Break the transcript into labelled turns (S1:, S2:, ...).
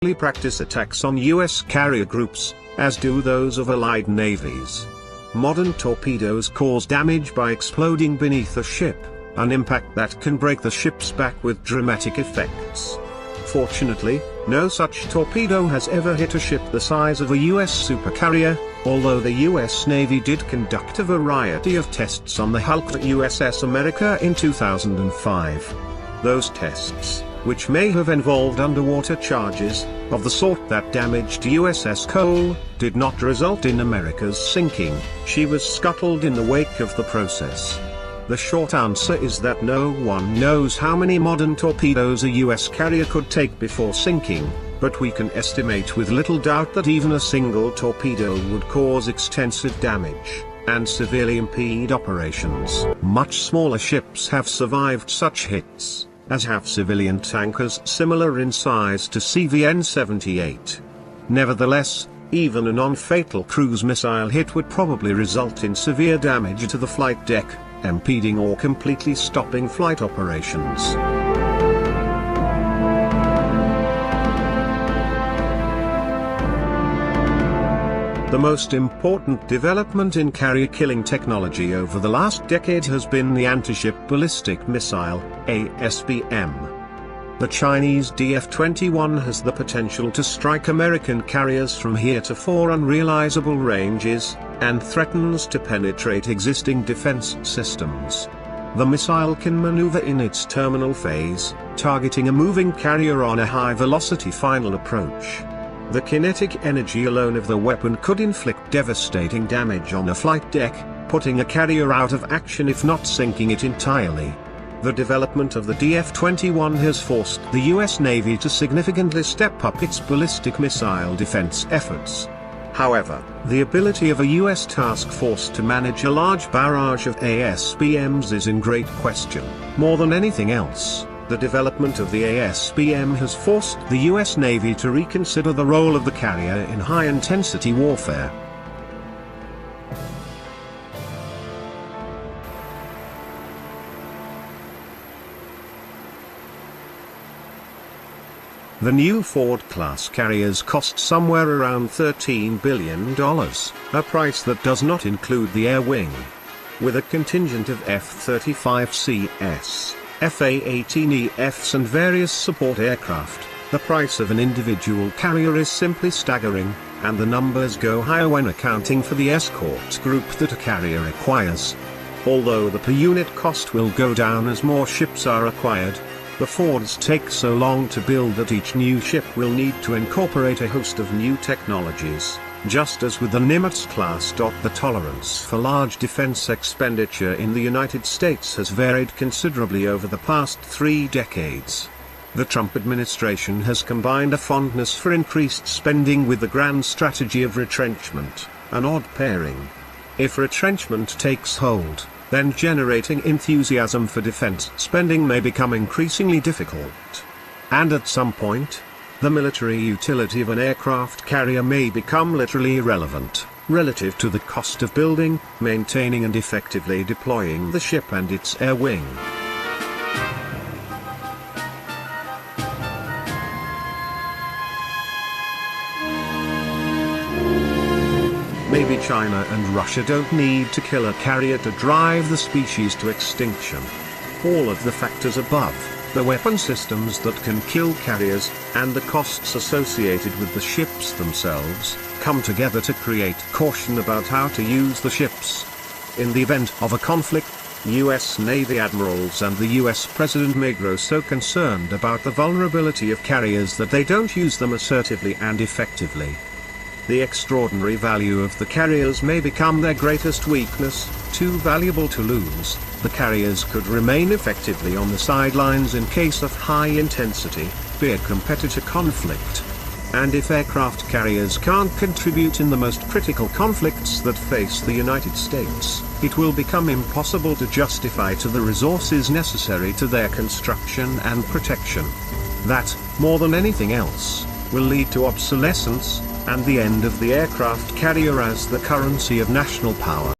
S1: practice attacks on U.S. carrier groups, as do those of allied navies. Modern torpedoes cause damage by exploding beneath a ship, an impact that can break the ship's back with dramatic effects. Fortunately, no such torpedo has ever hit a ship the size of a U.S. supercarrier, although the U.S. Navy did conduct a variety of tests on the hulk of USS America in 2005. Those tests, which may have involved underwater charges, of the sort that damaged USS Cole, did not result in America's sinking. She was scuttled in the wake of the process. The short answer is that no one knows how many modern torpedoes a US carrier could take before sinking, but we can estimate with little doubt that even a single torpedo would cause extensive damage, and severely impede operations. Much smaller ships have survived such hits, as have civilian tankers similar in size to CVN-78. Nevertheless, even a non-fatal cruise missile hit would probably result in severe damage to the flight deck, impeding or completely stopping flight operations. The most important development in carrier-killing technology over the last decade has been the Anti-Ship Ballistic Missile, ASBM. The Chinese DF-21 has the potential to strike American carriers from heretofore unrealizable ranges, and threatens to penetrate existing defense systems. The missile can maneuver in its terminal phase, targeting a moving carrier on a high-velocity final approach. The kinetic energy alone of the weapon could inflict devastating damage on a flight deck, putting a carrier out of action if not sinking it entirely. The development of the DF-21 has forced the US Navy to significantly step up its ballistic missile defense efforts. However, the ability of a US task force to manage a large barrage of ASBMs is in great question. More than anything else, the development of the ASBM has forced the US Navy to reconsider the role of the carrier in high-intensity warfare. The new Ford-class carriers cost somewhere around $13 billion, a price that does not include the air wing. With a contingent of F-35CS, F-A-18EFs and various support aircraft, the price of an individual carrier is simply staggering, and the numbers go higher when accounting for the escort group that a carrier requires. Although the per-unit cost will go down as more ships are acquired, the Fords take so long to build that each new ship will need to incorporate a host of new technologies. Just as with the Nimitz class. The tolerance for large defense expenditure in the United States has varied considerably over the past 3 decades. The Trump administration has combined a fondness for increased spending with the grand strategy of retrenchment, an odd pairing. If retrenchment takes hold, then generating enthusiasm for defense spending may become increasingly difficult. And at some point, the military utility of an aircraft carrier may become literally irrelevant, relative to the cost of building, maintaining and effectively deploying the ship and its air wing. Maybe China and Russia don't need to kill a carrier to drive the species to extinction. All of the factors above, the weapon systems that can kill carriers, and the costs associated with the ships themselves, come together to create caution about how to use the ships. In the event of a conflict, US Navy admirals and the US President may grow so concerned about the vulnerability of carriers that they don't use them assertively and effectively. The extraordinary value of the carriers may become their greatest weakness, too valuable to lose. The carriers could remain effectively on the sidelines in case of high-intensity, fierce competitor conflict. And if aircraft carriers can't contribute in the most critical conflicts that face the United States, it will become impossible to justify to the resources necessary to their construction and protection. That, more than anything else, will lead to obsolescence, and the end of the aircraft carrier as the currency of national power.